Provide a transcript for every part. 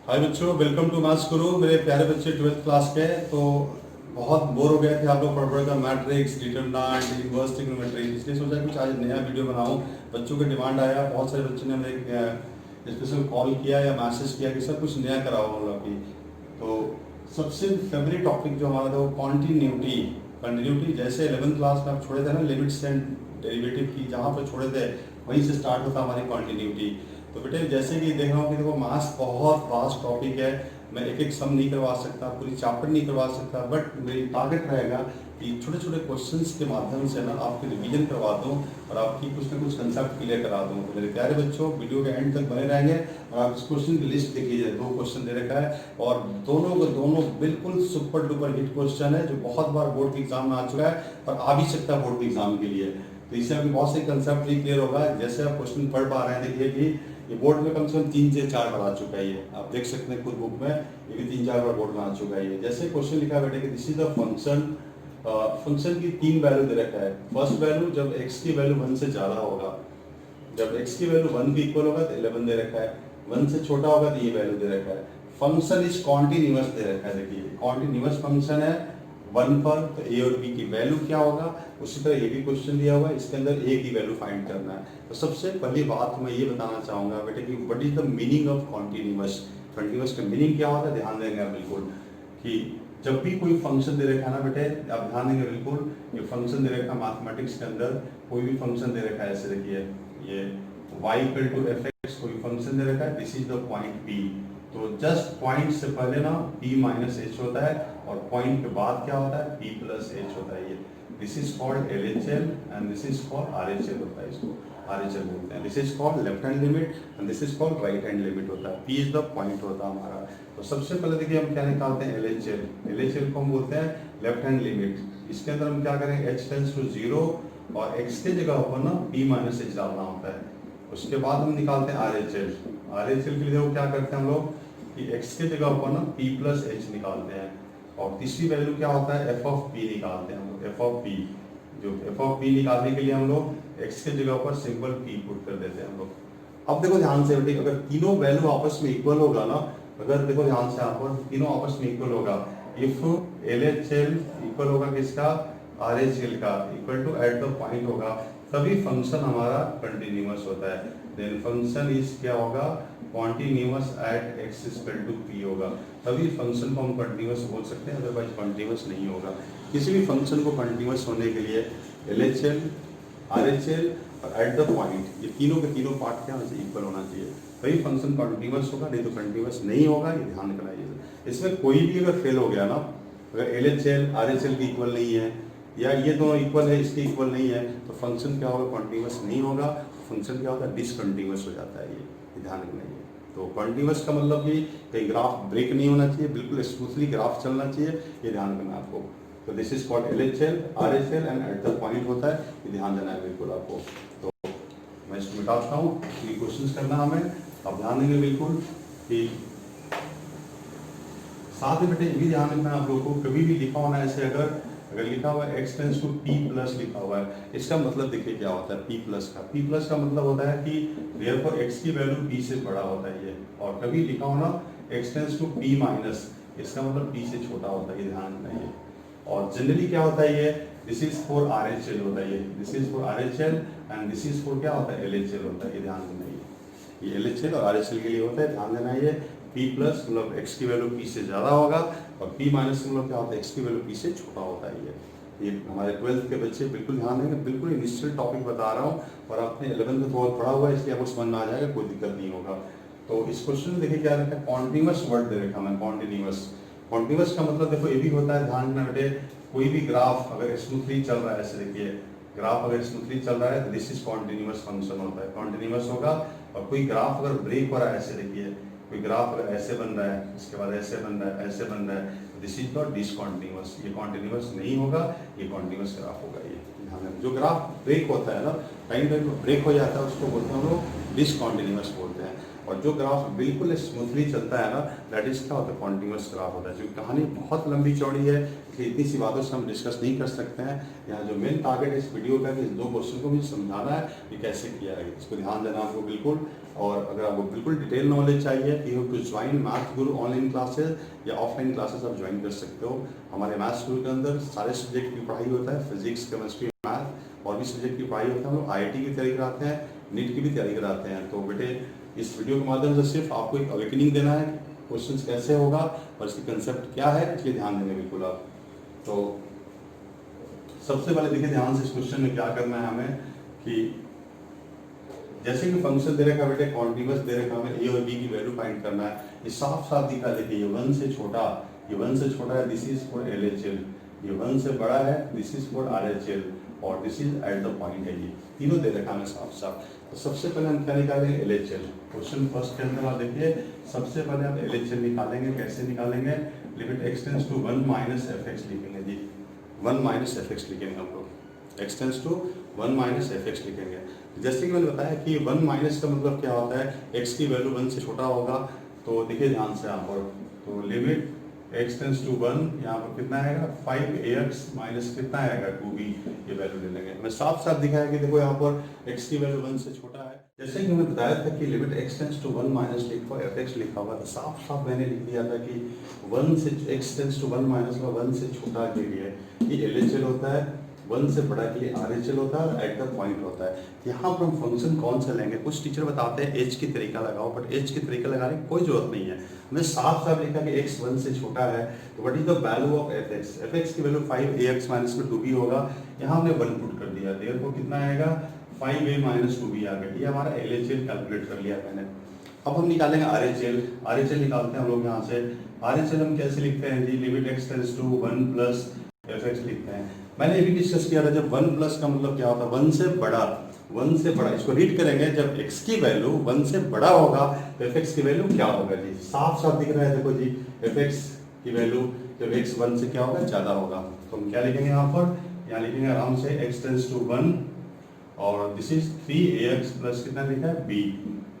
हाय बच्चों, welcome to maths गुरु। मेरे प्यारे बच्चे 12th क्लास के तो बहुत बोर हो गए थे आप लोग पढ़ कर मैट्रिक्स, डिटरमिनेंट, इनवर्स ट्रिग्नोमेट्री, इसलिए सोचा कुछ आज नया वीडियो बनाऊं। बच्चों की डिमांड आया, बहुत सारे बच्चों ने हमें स्पेशल कॉल किया या मैसेज किया कि सर कुछ नया कराओ हम लोग की। तो सबसे फेवरेट टॉपिक जो हमारा था वो कॉन्टीन्यूटी। कंटिन्यूटी जैसे 11th क्लास में आप छोड़े थे ना, लिमिट्स एंड डेरिवेटिव की जहाँ पर छोड़े थे वहीं से स्टार्ट होता हमारी कॉन्टीन्यूटी। तो बेटे जैसे कि देख रहा हूँ कि देखो मास बहुत वास्ट टॉपिक है, मैं एक एक सम नहीं करवा सकता, पूरी चैप्टर नहीं करवा सकता, बट मेरी टारगेट रहेगा कि छोटे छोटे क्वेश्चंस के माध्यम से ना आपकी रिवीजन करवा दूं और आपकी कुछ ना कुछ कंसेप्ट क्लियर करा दूं। तो मेरे प्यारे बच्चों वीडियो के एंड तक बने रहेंगे और आप इस क्वेश्चन की लिस्ट देख लीजिए। 2 क्वेश्चन दे रखा है और दोनों बिल्कुल सुपर डुपर हिट क्वेश्चन है जो बहुत बार बोर्ड के एग्जाम में आ चुका है और आ भी सकता है बोर्ड के एग्जाम के लिए। तो इससे आपकी बहुत से कंसेप्ट भी क्लियर होगा। जैसे आप क्वेश्चन पढ़ पा रहे हैं, देखिए कि ये बोर्ड में कम से कम 3 से 4 बार आ चुका है। ये आप देख सकते हैं खुद बुक में, ये भी 3-4 बार बोर्ड में आ चुका है। ये जैसे क्वेश्चन लिखा है बेटे कि this is the function, function की 3 वैल्यू दे रखा है। फर्स्ट वैल्यू जब x की वैल्यू 1 से ज्यादा होगा, जब x की वैल्यू 1 के इक्वल होगा तो 11 दे रखा है, 1 से छोटा होगा तो ये वैल्यू दे रखा है। फंक्शन इज कॉन्टिन्यूअस दे रखा है। देखिए कॉन्टिन्यूअस फंक्शन है 1 पर, तो a और b की वैल्यू क्या होगा। उसी तरह ये भी क्वेश्चन दिया हुआ है, इसके अंदर a की वैल्यू फाइंड करना है। तो सबसे पहली बात मैं ये बताना चाहूंगा बेटे कि what is the meaning of continuous. Continuous का मीनिंग क्या होता है, ध्यान देंगे आप बिल्कुल कि जब भी कोई फंक्शन दे रखा है ना बेटे, आप ध्यान देंगे बिल्कुल। ये फंक्शन दे रखा है मैथमेटिक्स के अंदर, कोई भी फंक्शन दे रखा है, ऐसे देखिए ये y equal to f x कोई फंक्शन दे रखा है, this is the point p। तो जस्ट पॉइंट से पहले ना p माइनस एच होता है और पॉइंट के बाद क्या होता है p प्लस एच होता है। ये this is called LHL and this is called RHL होता है, इसको RHL बोलते हैं। This is called left hand limit and this is called right hand limit होता है। p इज द पॉइंट होता है हमारा। तो सबसे पहले देखिए हम क्या निकालते हैं, LHL। LHL को हम बोलते हैं लेफ्ट हैंड लिमिट। इसके अंदर हम क्या करेंगे, h टेंड्स टू 0 और x के जगह पर ना p माइनस एच डालना होता है। उसके बाद हम निकालते हैं RHL। RHL के लिए वो क्या करते हैं हम लोग कि x के जगह पर ना p प्लस एच निकालते हैं और तीसरी वैल्यू क्या होता है, f ऑफ p निकालते हैं हम लोग। f ऑफ p, जो f ऑफ p निकालने के लिए हम लोग x के जगह पर सिंपल p पुट कर देते हैं हम लोग। अब देखो ध्यान से बेटे, अगर तीनों वैल्यू आपस में इक्वल होगा ना, अगर देखो ध्यान से यहाँ पर तीनों आपस में इक्वल होगा, इफ LHL इक्वल होगा किसका, RHL का, equal to at the point होगा, तभी फंक्शन हमारा कंटिन्यूअस होता है। देन फंक्शन इज क्या होगा, continuous at x equal to p होगा, तभी फंक्शन को हम कंटिन्यूअस बोल सकते हैं, अदरवाइज कंटिन्यूअस नहीं होगा। किसी भी फंक्शन को कंटिन्यूअस होने के लिए LHL, RHL और एट द पॉइंट, ये तीनों के तीनों पार्ट क्या होना चाहिए, इक्वल होना चाहिए, तभी फंक्शन कंटिन्यूअस होगा, नहीं तो कंटिन्यूअस नहीं होगा। ये ध्यान रखना है। इसमें कोई भी अगर फेल हो गया ना, अगर LHL RHL की इक्वल नहीं है या ये दोनों इक्वल है इसके इक्वल नहीं है, तो फंक्शन क्या होगा, कंटिन्यूअस नहीं होगा। फंक्शन क्या होता है, डिसकंटिन्यूअस हो जाता है। ये ध्यान रखना है। तो कंटिन्यूअस का मतलब कि कहीं ग्राफ ब्रेक नहीं होना चाहिए, बिल्कुल स्मूथली ग्राफ चलना चाहिए, ये ध्यान रखना है आपको। तो this is called LHL RHL and eight the point होता है, ये ध्यान देना है बिल्कुल आपको। तो मैं इसको मिटाता हूँ, ये क्वेश्चन करना हमें, आप ध्यान देंगे बिल्कुल कि साथ में बेटे ये भी ध्यान रखना है आप लोगों को, कभी भी लिखा होना ऐसे, अगर लिखा हुआ है x tends to p plus लिखा हुआ है, इसका मतलब देखिए क्या होता है, p प्लस का मतलब होता है कि देयरफॉर x की वैल्यू p से बड़ा होता है ये। और कभी लिखा हो ना x tends to p minus, इसका मतलब p से छोटा होता है, ये ध्यान रखना है। और जनरली क्या होता है, ये दिस इज फॉर RHL होता है, ये this is for RHL and this is for क्या होता है, LHL होता है, ये ध्यान रखना है। ये LHL और RHL के लिए होता है, ध्यान देना है। ये p प्लस मतलब x की वैल्यू p से ज़्यादा होगा और p माइनस मतलब क्या होता है, x की वैल्यू p से छोटा होता है। ये हमारे 12th के बच्चे बिल्कुल ध्यान देंगे, बिल्कुल इनिशियल टॉपिक बता रहा हूँ और आपने 11th में बहुत पढ़ा हुआ है, इसलिए आपको समझ में आ जाएगा, कोई दिक्कत नहीं होगा। तो इस क्वेश्चन में देखिए क्या रखा है, कॉन्टिन्यूअस वर्ड दे रखा है कॉन्टिन्यूअस। कॉन्टिन्यूअस का मतलब देखो ये भी होता है, ध्यान रखना बेटे, कोई भी ग्राफ अगर स्मूथली चल रहा है, ऐसे देखिए ग्राफ अगर स्मूथली चल रहा है तो दिस इज कॉन्टिन्यूअस फंक्शन होता है, कॉन्टिन्यूअस होगा। और कोई ग्राफ अगर ब्रेक हो रहा है, ऐसे देखिए कोई ग्राफ अगर ऐसे बन रहा है, इसके बाद ऐसे बन रहा है, ऐसे बन रहा है, दिस इज नॉट डिसकंटिन्यूअस, ये कॉन्टिन्यूअस नहीं होगा, ये कॉन्टिन्यूअस ग्राफ होगा। ये ध्यान रखना, जो ग्राफ ब्रेक होता है ना, टाइम टाइम पर ब्रेक हो जाता है, उसको बोलते हैं हम लोग डिसकंटिन्यूअस बोलते हैं। और जो ग्राफ बिल्कुल स्मूथली चलता है ना, दैट इज क्या होता है, कॉन्टिन्यूअस ग्राफ होता है। जो कहानी बहुत लंबी चौड़ी है, इसलिए इतनी सी बातों से हम डिस्कस नहीं कर सकते हैं। यहाँ जो मेन टारगेट है इस वीडियो का, इस 2 क्वेश्चन को मुझे समझाना है कि कैसे किया है, इसको ध्यान देना आपको बिल्कुल। और अगर आपको बिल्कुल डिटेल नॉलेज चाहिए, you have to join math Guru online classes या ऑफलाइन क्लासेस आप ज्वाइन कर सकते हो। हमारे मैथ स्कूल के अंदर सारे सब्जेक्ट की पढ़ाई होता है, फिजिक्स, केमिस्ट्री, मैथ और भी सब्जेक्ट की पढ़ाई होता है। हम लोग IIT की तैयारी कराते हैं, नीट की भी तैयारी कराते हैं। तो बेटे इस वीडियो के माध्यम से सिर्फ आपको एक अवेकनिंग देना है, क्वेश्चंस कैसे होगा और इसकी कंसेप्ट क्या है, इसलिए ध्यान देंगे बिल्कुल आप। तो सबसे पहले देखिए ध्यान से इस क्वेश्चन में क्या करना है हमें कि जैसे कि फंक्शन दे रखा है बेटे, कॉन्टिन्यूअस दे रखा है, हमें ए और बी की वैल्यू फाइंड करना है। ये साफ साफ दिखा, देखिए ये 1 से छोटा, ये 1 से छोटा है, दिस इज फॉर LHL। ये 1 से बड़ा है, दिस इज फॉर RHL और this is eight the point है। ये तीनों दे रखा है साफ साफ। तो सबसे पहले हम क्या निकालेंगे, LHL। क्वेश्चन फर्स्ट के अंदर आप देखिए, सबसे पहले हम LHL निकालेंगे। कैसे निकालेंगे, limit x tends to 1 minus fx लिखेंगे जी, 1 माइनस fx लिखेंगे हम लोग, x tends to 1 minus fx लिखेंगे। जैसे कि मैंने बताया कि 1 माइनस का मतलब क्या होता है, x की वैल्यू 1 से छोटा होगा। तो देखिए ध्यान से यहाँ पर, तो लिमिट x टेंड्स टू 1, यहाँ पर कितना आएगा 5ax माइनस कितना आएगा 2b, ये वैल्यू ले लेंगे। मैं साफ साफ दिखाया कि देखो यहाँ पर x की वैल्यू 1 से छोटा है। जैसे कि मैंने बताया था कि limit x tends to 1 minus लिखा fx लिखा हुआ था, साफ साफ मैंने लिख दिया था कि 1 से x टेंड्स टू 1 माइनस का 1 से छोटा के लिए ये LHL होता है, 1 से बड़ा के लिए RHL होता है और एट द पॉइंट होता है। यहाँ पर हम फंक्शन कौन सा लेंगे, कुछ टीचर बताते हैं एच की तरीका लगाओ, बट एच की तरीका लगाने की कोई जरूरत नहीं है। हमने साफ साफ लिखा कि x 1 से छोटा है, तो what is the value of fx, fx की वैल्यू 5ax माइनस में 2b होगा। यहाँ हमने 1 पुट कर दिया, देयरफॉर कितना आएगा 5a माइनस 2b आ गया। ये हमारा LHL कैलकुलेट कर लिया मैंने। अब हम निकालेंगे RHL। RHL निकालते हैं हम लोग यहाँ से। RHL हम कैसे लिखते हैं जी, limit x tends to 1 plus fx लिखते हैं। मैंने ये भी डिस्कस किया था, जब 1 प्लस का मतलब क्या होता है, 1 से बड़ा, 1 से बड़ा। इसको रीड करेंगे, जब x की वैल्यू 1 से बड़ा होगा तो fx की वैल्यू क्या होगा जी, साफ साफ दिख रहा है देखो जी, fx की वैल्यू जब x 1 से क्या होगा, ज्यादा होगा। तो हम क्या लिखेंगे यहाँ पर, यहाँ लिखेंगे आराम से x टेंड्स टू 1 और दिस इज 3ax प्लस कितना लिखा है b।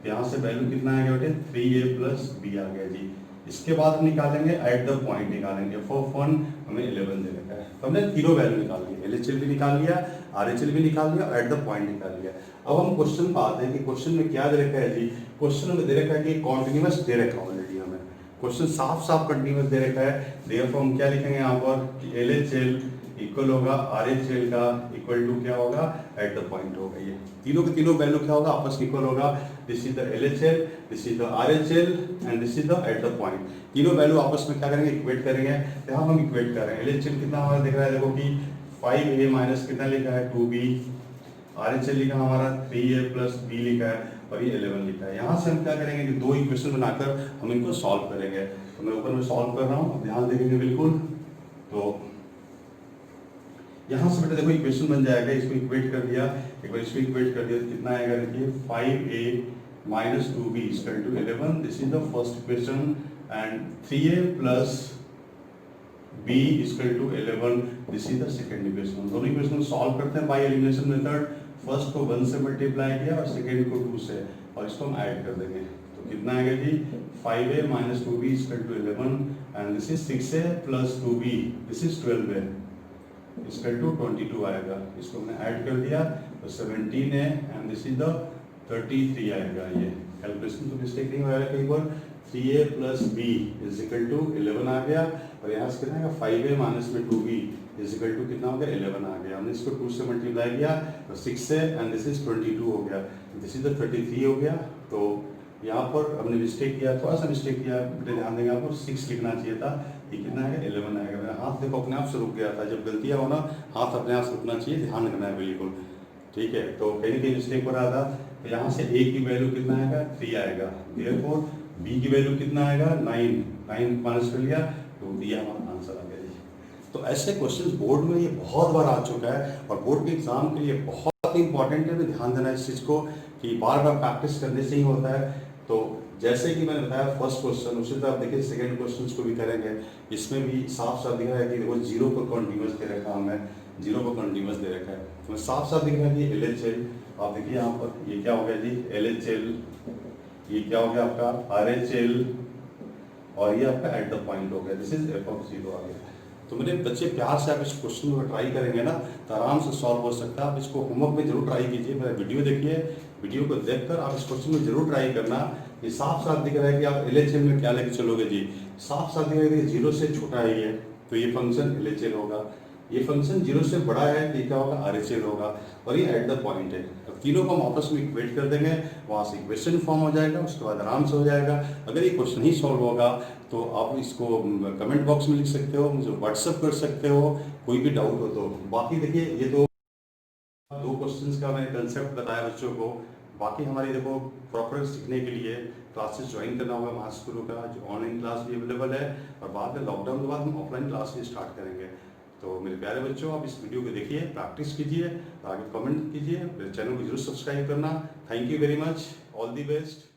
यहाँ से वैल्यू कितना आ गया बेटे, 3a प्लस b आ गया जी। इसके बाद हम निकालेंगे एट द पॉइंट निकालेंगे, फॉर फन हमें 11 दे रखा है। तो हमने तीनों वैल्यू निकाल लिया, LHL भी निकाल लिया, RHL भी निकाल लिया और एट द पॉइंट निकाल लिया। अब हम क्वेश्चन पर आते हैं कि क्वेश्चन में क्या दे रखा है जी। क्वेश्चन में दे रखा है कि कॉन्टिन्यूअस दे रखा है ऑलरेडी, हमें क्वेश्चन साफ साफ कंटिन्यूअस दे रखा है। देयरफॉर हम क्या लिखेंगे यहाँ पर कि LHL इक्वल होगा RHL का इक्वल टू क्या होगा, एट द पॉइंट होगा। ये तीनों के तीनों वैल्यू क्या होगा, आपस में इक्वल होगा। This is the LHL, this is the RHL and this is the eight the point. तीनों वैल्यू आपस में क्या करेंगे, इक्वेट करेंगे। यहाँ हम इक्वेट कर रहे हैं। LHL कितना हमारा दिख रहा है, देखो कि 5a माइनस कितना लिखा है 2b, RHL लिखा हमारा 3a प्लस b लिखा है और ये 11 लिखा है। यहाँ से हम क्या करेंगे कि दो इक्वेशन बनाकर हम इनको सॉल्व करेंगे। तो मैं ऊपर में सॉल्व कर रहा हूँ, ध्यान देंगे बिल्कुल। तो यहाँ से बेटा देखो इक्वेशन बन जाएगा, इसको इक्वेट कर दिया, एक बार इसको इक्वेट कर दिया तो कितना आएगा, देखिए 5a minus 2b equal to 11। This is the first equation and 3a plus b equal to 11, this is the second equation. दोनों इक्वेशन सॉल्व करते हैं बाय एलिमिनेशन मेथड। फर्स्ट को 1 से मल्टीप्लाई किया और सेकंड को 2 से, और इसको हम ऐड कर देंगे। तो कितना आएगा जी, 5a minus 2b equal to 11 and this is 6a plus 2b, this is 12a equal to 22 आएगा। इसको हमने ऐड कर दिया तो 17 है एंड दिस इज द 33 आएगा। ये कैलकुलेशन तो मिस्टेक नहीं होगा कहीं पर। 3a plus b is equal to 11 आ गया और यहाँ से कितना आएगा 5a माइनस में 2b इज इक्वल टू कितना हो गया 11 आ गया। हमने इसको 2 से मल्टीप्लाई किया तो 6 से एंड दिस इज 22 हो गया, दिस इज द 33 हो गया। तो यहाँ पर हमने मिस्टेक किया, थोड़ा सा मिस्टेक किया, ध्यान देंगे आपको 6 लिखना चाहिए था, ये कितना आएगा 11 आएगा। मेरा हाथ देखो अपने आप से रुक गया था, जब गलतियाँ हो ना हाथ अपने आप से रुकना चाहिए, ध्यान रखना है बिल्कुल, ठीक है। तो कहीं ना कहीं मिस्टेक हो रहा था। तो यहाँ से a की वैल्यू कितना आएगा 3 आएगा, देयरफॉर b की वैल्यू कितना आएगा 9 माइनस कर लिया तो दिया हमारा आंसर आ गया जी। तो ऐसे क्वेश्चन बोर्ड में ये बहुत बार आ चुका है और बोर्ड के एग्जाम के लिए बहुत इंपॉर्टेंट है, ध्यान देना इस चीज़ को कि बार बार प्रैक्टिस करने से ही होता है। तो जैसे कि मैंने बताया फर्स्ट क्वेश्चन, उसी तरह आप देखिए सेकंड क्वेश्चन को भी करेंगे। इसमें भी साफ साफ दिख रहा है कि देखो 0 पर कॉन्टिन्यूअस दे रखा हमें, 0 पर कॉन्टिन्यूअस दे रखा है। तो साफ साफ दिख रहा है कि LHL, आप देखिए यहाँ पर ये क्या हो गया जी LHL, ये क्या हो गया आपका RHL और ये आपका एट द पॉइंट हो गया, दिस इज f ऑफ 0 आ गया। तो मेरे बच्चे प्यार से आप इस क्वेश्चन को ट्राई करेंगे ना तो आराम से सॉल्व हो सकता है। आप इसको होमवर्क में जरूर ट्राई कीजिए, मेरा वीडियो देखिए, वीडियो को देखकर आप इस क्वेश्चन में जरूर ट्राई करना। ये साफ साफ दिख रहा है कि आप LHS में क्या लेके चलोगे जी, साफ साफ दिख रहा है कि 0 से छोटा है ये, तो ये फंक्शन LHS होगा। ये फंक्शन 0 से बड़ा है तो ये क्या होगा, RHS होगा। और ये एट द पॉइंट है। अब तीनों को हम आपस में इक्वेट कर देंगे, वहाँ से इक्वेशन फॉर्म हो जाएगा, उसके बाद आराम से हो जाएगा। अगर ये क्वेश्चन ही सॉल्व होगा तो आप इसको कमेंट बॉक्स में लिख सकते हो, मुझे व्हाट्सअप कर सकते हो, कोई भी डाउट हो तो। बाकी देखिए ये दो क्वेश्चंस का मैंने कंसेप्ट बताया बच्चों को। बाकी हमारी देखो प्रॉपर सीखने के लिए क्लासेस ज्वाइन करना होगा मास गुरु का, जो ऑनलाइन क्लास भी अवेलेबल है, और बाद में लॉकडाउन के बाद हम ऑफलाइन क्लास भी स्टार्ट करेंगे। तो मेरे प्यारे बच्चों, आप इस वीडियो को देखिए, प्रैक्टिस कीजिए, आगे कमेंट कीजिए, मेरे चैनल को जरूर सब्सक्राइब करना। Thank you very much, all the best.